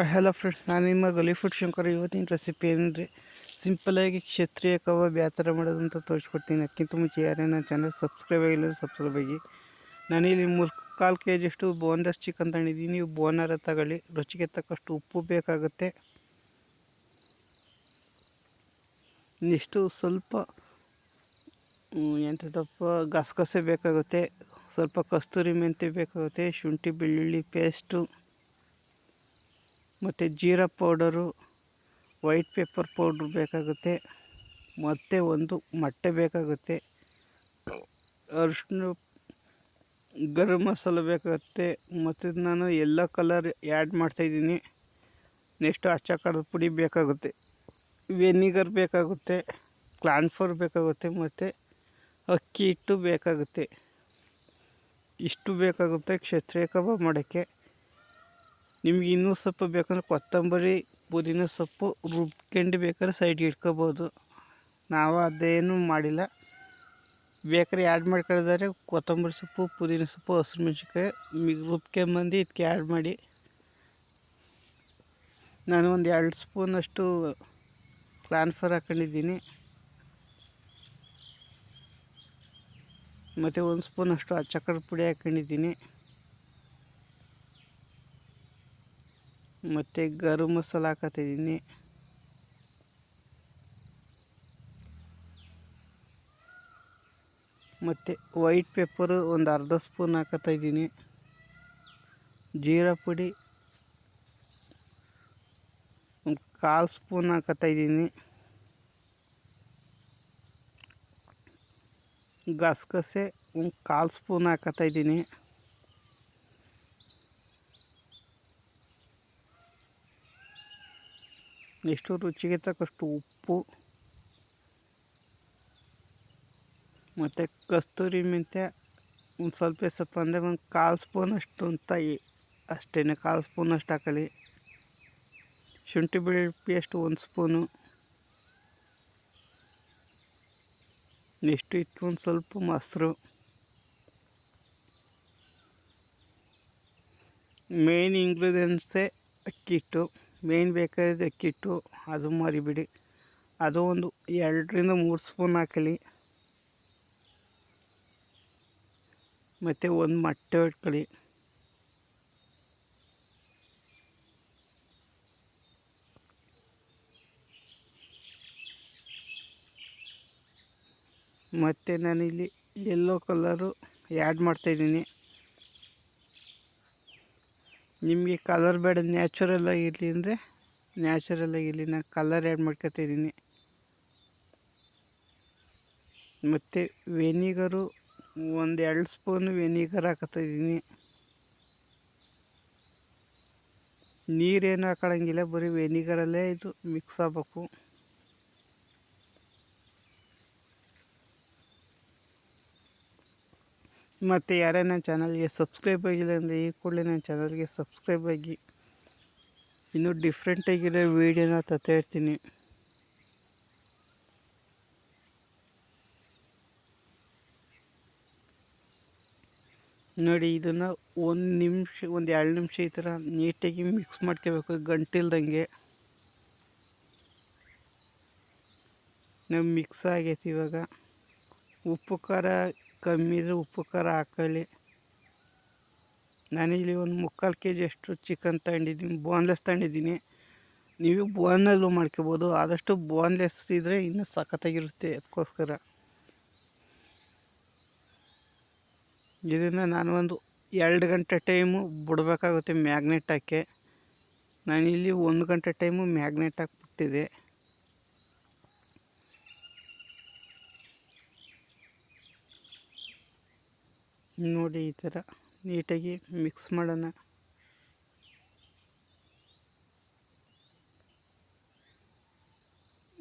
Hello friends, ನಾನು ನಿಮ್ಮ ಗಲಿಫುಡ್ ಶಂಕರ್. ಇವತ್ತಿನ ರೆಸಿಪಿ ಏನಂದರೆ ಸಿಂಪಲಾಗಿ ಕ್ಷತ್ರಿಯ ಕಬಾಬ್ ಯಾವ ಥರ ಮಾಡೋದು ಅಂತ ತೋರಿಸ್ಕೊಡ್ತೀನಿ. ಅದಕ್ಕಿಂತ ಮುಂಚೆ ಯಾರೇ ನನ್ನ ಚಾನಲ್ ಸಬ್ಸ್ಕ್ರೈಬ್ ಆಗಿಲ್ಲ ಸಬ್ಸ್ಕ್ರೈಬ್ ಆಗಿ. ನಾನಿಲ್ಲಿ 3/4 kg ಬೋನ್ಲೆಸ್ ಚಿಕನ್ ತಗೊಂಡಿದ್ದೀನಿ. ನೀವು ಬೋನರ ತಗೊಳ್ಳಿ. ರುಚಿಗೆ ತಕ್ಕಷ್ಟು ಉಪ್ಪು ಬೇಕಾಗುತ್ತೆ. ನೆಕ್ಸ್ಟು ಸ್ವಲ್ಪ ಎಂಥದಪ್ಪ ಗಸಗಸೆ ಬೇಕಾಗುತ್ತೆ. ಸ್ವಲ್ಪ ಕಸ್ತೂರಿ ಮೆಂತ್ಯ ಬೇಕಾಗುತ್ತೆ. ಶುಂಠಿ ಬೆಳ್ಳುಳ್ಳಿ ಪೇಸ್ಟು ಮತ್ತು jeera powder, white pepper powder ಬೇಕಾಗುತ್ತೆ. ಮತ್ತು ಒಂದು ಮೊಟ್ಟೆ ಬೇಕಾಗುತ್ತೆ. ಅರಿಶಿನ, ಗರಂ ಮಸಾಲ ಬೇಕಾಗುತ್ತೆ. ಮತ್ತು ನಾನು ಎಲ್ಲೋ ಕಲರ್ ಆ್ಯಡ್ ಮಾಡ್ತಾಯಿದ್ದೀನಿ. ನೆಕ್ಸ್ಟು ಅಚ್ಚ ಖಾರದ ಪುಡಿ ಬೇಕಾಗುತ್ತೆ. ವೆನಿಗರ್ ಬೇಕಾಗುತ್ತೆ. ಕಾರ್ನ್ಫ್ಲೋರ್ ಬೇಕಾಗುತ್ತೆ. ಮತ್ತು ಅಕ್ಕಿ ಹಿಟ್ಟು ಬೇಕಾಗುತ್ತೆ. ಇಷ್ಟು ಬೇಕಾಗುತ್ತೆ ಕ್ಷತ್ರಿಯ ಕಬಾಬ್ ಮಾಡೋಕ್ಕೆ. ನಿಮ್ಗೆ ಇನ್ನೂ ಸ್ವಲ್ಪ ಬೇಕಂದ್ರೆ ಕೊತ್ತಂಬರಿ, ಪುದೀನ ಸೊಪ್ಪು ರುಬ್ಕೊಂಡು ಬೇಕಾದ್ರೆ ಸೈಡ್ಗೆ ಇಟ್ಕೋಬೋದು. ನಾವು ಅದೇನು ಮಾಡಿಲ್ಲ. ಬೇಕಾದ್ರೆ ಆ್ಯಡ್ ಮಾಡ್ಕೊಳ್ಳಿದ್ರೆ ಕೊತ್ತಂಬರಿ ಸೊಪ್ಪು, ಪುದೀನ ಸೊಪ್ಪು, ಹಸಿರು ಮೆಣಸಿನ್ಕಾಯಿ ರುಬ್ಕೊಂಬಂದು ಇದಕ್ಕೆ ಆ್ಯಡ್ ಮಾಡಿ. ನಾನು ಒಂದು 2 ಸ್ಪೂನಷ್ಟು ಕಾರ್ನ್ಫ್ಲೋರ್ ಹಾಕ್ಕೊಂಡಿದ್ದೀನಿ. ಮತ್ತು 1 ಸ್ಪೂನಷ್ಟು ಅಚ್ಚ ಖಾರದ ಪುಡಿ ಹಾಕ್ಕೊಂಡಿದ್ದೀನಿ. ಮತ್ತು ಗರಂ ಮಸಾಲ ಹಾಕತ್ತಿದ್ದೀನಿ. ಮತ್ತು ವೈಟ್ ಪೆಪ್ಪರು ಒಂದು ಅರ್ಧ ಸ್ಪೂನ್ ಹಾಕತ್ತಾಯಿದ್ದೀನಿ. ಜೀರಾ ಪುಡಿ ಒಂದು 1/4 ಸ್ಪೂನ್ ಹಾಕತ್ತಾಯಿದ್ದೀನಿ. ಗಸಗಸೆ ಒಂದು 1/4 ಸ್ಪೂನ್ ಹಾಕತ್ತಾಯಿದ್ದೀನಿ. ನೆಕ್ಸ್ಟು ರುಚಿಗೆ ತಕ್ಕಷ್ಟು ಉಪ್ಪು ಮತ್ತು ಕಸ್ತೂರಿ ಮೆಂತ್ಯ ಒಂದು ಸ್ವಲ್ಪ ಅಂದರೆ ಒಂದು 1/4 ಸ್ಪೂನಷ್ಟು ಅಂತ ಅಷ್ಟೇ, 1/4 ಸ್ಪೂನಷ್ಟು ಹಾಕೊಳ್ಳಿ. ಶುಂಠಿ ಬೆಳ್ಳುಳ್ಳಿ ಪೇಸ್ಟ್ 1 ಸ್ಪೂನು. ನೆಕ್ಸ್ಟು ಒಂದು ಸ್ವಲ್ಪ ಮೊಸರು. ಮೇನ್ ಇಂಗ್ರೀಡಿಯೆಂಟ್ಸೇ ಅಕ್ಕಿಟ್ಟು. ಮೇನ್ ಬೇಕಾದ ಅಕ್ಕಿಟ್ಟು, ಅದು ಮರಿಬಿಡಿ. ಅದು ಒಂದು 2ರಿಂದ 3 ಸ್ಪೂನ್ ಹಾಕೊಳ್ಳಿ. ಮತ್ತು ಒಂದು ಮೊಟ್ಟೆ ಇಟ್ಕೊಳ್ಳಿ. ಮತ್ತು ನಾನಿಲ್ಲಿ ಯೆಲ್ಲೋ ಕಲರು ಆ್ಯಡ್ ಮಾಡ್ತಾಯಿದ್ದೀನಿ. ನಿಮಗೆ ಕಲರ್ ಬೇಡ, ನ್ಯಾಚುರಲಾಗಿ ಇರಲಿ ಅಂದರೆ ನ್ಯಾಚುರಲಾಗಿ ಇರಲಿ. ನಾನು ಕಲರ್ ಆ್ಯಡ್ ಮಾಡ್ಕೊತಾಯಿದ್ದೀನಿ. ಮತ್ತು ವೆನಿಗರು ಒಂದು 2 ಸ್ಪೂನ್ ವೆನಿಗರ್ ಹಾಕತ್ತಾಯಿದ್ದೀನಿ. ನೀರೇನು ಹಾಕೊಳ್ಳಂಗಿಲ್ಲ, ಬರೀ ವೆನಿಗರಲ್ಲೇ ಇದು ಮಿಕ್ಸ್ ಆಗಬೇಕು. ಮತ್ತು ಯಾರೇ ನನ್ನ ಚಾನಲ್ಗೆ ಸಬ್ಸ್ಕ್ರೈಬ್ ಆಗಿಲ್ಲ ಅಂದರೆ ಈ ಕೂಡಲೇ ನನ್ನ ಚಾನಲ್ಗೆ ಸಬ್ಸ್ಕ್ರೈಬ್ ಆಗಿ. ಇನ್ನೂ ಡಿಫ್ರೆಂಟಾಗಿರೋ ವೀಡಿಯೋನ ತರ್ತಾ ಇರ್ತೀನಿ. ನೋಡಿ, ಇದನ್ನು 1 ನಿಮಿಷ, ಒಂದು 2 ನಿಮಿಷ ಈ ಥರ ನೀಟಾಗಿ ಮಿಕ್ಸ್ ಮಾಡ್ಕೋಬೇಕು, ಗಂಟಿಲ್ದಂಗೆ. ನಾವು ಮಿಕ್ಸ್ ಆಗೈತಿ. ಇವಾಗ ಉಪ್ಪು ಖಾರ ಕಮ್ಮಿ ಇದ್ದರೆ ಉಪ್ಪು ಖಾರ ಹಾಕೊಳ್ಳಿ. ನಾನಿಲ್ಲಿ ಒಂದು 3/4 kg ಅಷ್ಟು ಚಿಕನ್ ತಗೊಂಡಿದ್ದೀನಿ. ಬೋನ್ಲೆಸ್ ತಗೊಂಡಿದ್ದೀನಿ. ನೀವು ಬೋನಲ್ಲೂ ಮಾಡ್ಕೋಬೋದು. ಆದಷ್ಟು ಬೋನ್ಲೆಸ್ ಇದ್ದರೆ ಇನ್ನೂ ಸಖತ್ತಾಗಿರುತ್ತೆ. ಅದಕ್ಕೋಸ್ಕರ ಇದನ್ನು ನಾನು ಒಂದು 2 ಗಂಟೆ ಟೈಮು ಬಿಡಬೇಕಾಗುತ್ತೆ ಮ್ಯಾಗ್ನೆಟ್ ಹಾಕಿ. ನಾನಿಲ್ಲಿ 1 ಗಂಟೆ ಟೈಮು ಮ್ಯಾಗ್ನೆಟ್ ಹಾಕ್ಬಿಟ್ಟಿದೆ. ನೋಡಿ, ಈ ಥರ ನೀಟಾಗಿ ಮಿಕ್ಸ್ ಮಾಡೋಣ.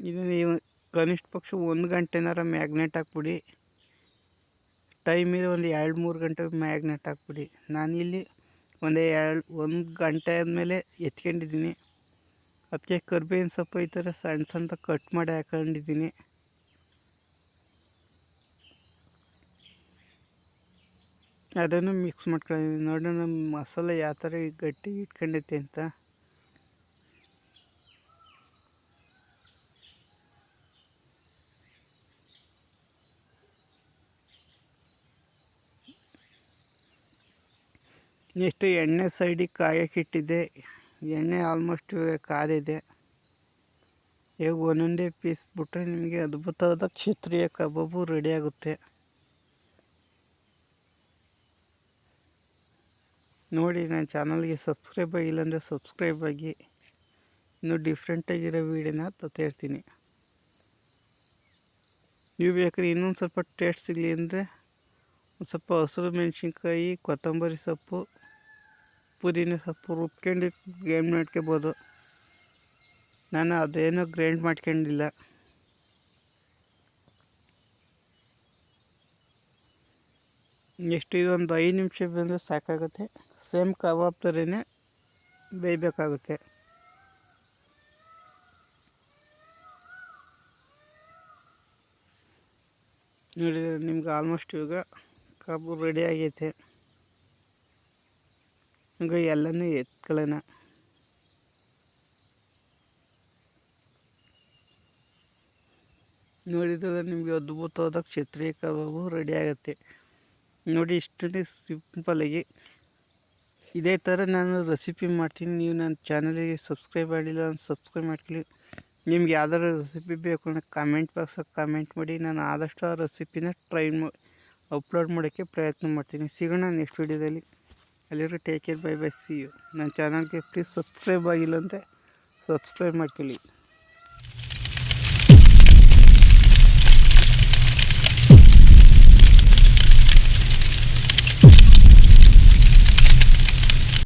ಇದನ್ನು ಕನಿಷ್ಠ ಪಕ್ಷ 1 ಗಂಟೆನಾರ ಮ್ಯಾಗ್ನೆಟ್ ಹಾಕ್ಬಿಡಿ. ಟೈಮ್ ಇದೆ ಒಂದು 2-3 ಗಂಟೆ ಮ್ಯಾಗ್ನೆಟ್ ಹಾಕ್ಬಿಡಿ. ನಾನಿಲ್ಲಿ 1 ಗಂಟೆ ಆದಮೇಲೆ ಎತ್ಕೊಂಡಿದ್ದೀನಿ. ಅದಕ್ಕೆ ಕರ್ಬೇವಿನ ಸೊಪ್ಪು ಈ ಥರ ಸಣ್ಣ ಸಣ್ಣ ಕಟ್ ಮಾಡಿ ಹಾಕೊಂಡಿದ್ದೀನಿ. ಅದನ್ನು ಮಿಕ್ಸ್ ಮಾಡ್ಕೊಂಡಿದ್ದೀನಿ. ನೋಡೋಣ ಮಸಾಲೆ ಯಾವ ಥರ ಗಟ್ಟಿ ಇಟ್ಕೊಂಡೈತೆ ಅಂತ. ನೆಕ್ಸ್ಟ್ ಎಣ್ಣೆ ಸೈಡಿಗೆ ಕಾಯಕ್ಕಿಟ್ಟಿದ್ದೆ. ಎಣ್ಣೆ ಆಲ್ಮೋಸ್ಟ್ ಕಾದಿದೆ. ಈಗ ಒಂದೊಂದೇ ಪೀಸ್ ಬಿಟ್ಟರೆ ನಿಮಗೆ ಅದ್ಭುತವಾದ ಕ್ಷತ್ರಿಯ ಕಬಾಬು ರೆಡಿಯಾಗುತ್ತೆ. ನೋಡಿ, ನನ್ನ ಚಾನಲ್ಗೆ ಸಬ್ಸ್ಕ್ರೈಬ್ ಆಗಿಲ್ಲ ಅಂದರೆ ಸಬ್ಸ್ಕ್ರೈಬ್ ಆಗಿ. ಇನ್ನೂ ಡಿಫ್ರೆಂಟಾಗಿರೋ ವೀಡಿಯೋನ ತರ್ತಾ ಇರ್ತೀನಿ. ನೀವು ಬೇಕಾದ್ರೆ ಇನ್ನೊಂದು ಸ್ವಲ್ಪ ಟೇಸ್ಟ್ ಸಿಗಲಿ ಅಂದರೆ ಒಂದು ಸ್ವಲ್ಪ ಹಸಿರು ಮೆಣಸಿನ್ಕಾಯಿ, ಕೊತ್ತಂಬರಿ ಸೊಪ್ಪು, ಪುದೀನ ಸೊಪ್ಪು ರುಬ್ಕೊಂಡು ಗ್ರೈಂಡ್ ಮಾಡ್ಕೊಬೋದು. ನಾನು ಅದೇನೋ ಗ್ರೈಂಡ್ ಮಾಡ್ಕೊಂಡಿಲ್ಲ. ನೆಕ್ಸ್ಟ್ ಇದೊಂದು 5 ನಿಮಿಷ ಬಂದರೆ ಸಾಕಾಗುತ್ತೆ. ಸೇಮ್ ಕಬಾಬ್ ಥರನೇ ಬೇಯಬೇಕಾಗುತ್ತೆ. ನೋಡಿದರೆ ನಿಮ್ಗೆ ಆಲ್ಮೋಸ್ಟ್ ಇವಾಗ ಕಬಾಬ್ ರೆಡಿ ಆಗೈತೆ. ಈಗ ಎಲ್ಲನೂ ಎತ್ಕೊಳ್ಳೋಣ. ನೋಡಿದರೆ ನಿಮಗೆ ಅದ್ಭುತವಾದ ಕ್ಷತ್ರಿಯ ಕಬಾಬು ರೆಡಿ ಆಗುತ್ತೆ. ನೋಡಿ, ಇಷ್ಟೇ ಸಿಂಪಲಾಗಿ ಇದೇ ಥರ ನಾನು ರೆಸಿಪಿ ಮಾಡ್ತೀನಿ. ನೀವು ನನ್ನ ಚಾನಲಿಗೆ ಸಬ್ಸ್ಕ್ರೈಬ್ ಆಗಿಲ್ಲ ಅಂದ್ರೆ ಸಬ್ಸ್ಕ್ರೈಬ್ ಮಾಡ್ಕೊಳ್ಳಿ. ನಿಮ್ಗೆ ಯಾವ್ದಾದ್ರು ರೆಸಿಪಿ ಬೇಕು ಅಂದರೆ ಕಾಮೆಂಟ್ ಬಾಕ್ಸಾಗ ಕಾಮೆಂಟ್ ಮಾಡಿ. ನಾನು ಆದಷ್ಟು ಆ ರೆಸಿಪಿನ ಅಪ್ಲೋಡ್ ಮಾಡೋಕ್ಕೆ ಪ್ರಯತ್ನ ಮಾಡ್ತೀನಿ. ಸಿಗೋಣ ನೆಕ್ಸ್ಟ್ ವೀಡಿಯೋದಲ್ಲಿ. ಅಲ್ಲಿರೋ take care, bye bye, see you. ನನ್ನ ಚಾನಲ್ಗೆ ಪ್ಲೀಸ್ ಸಬ್ಸ್ಕ್ರೈಬ್ ಆಗಿಲ್ಲ ಅಂದರೆ ಸಬ್ಸ್ಕ್ರೈಬ್ ಮಾಡ್ಕೊಳ್ಳಿ.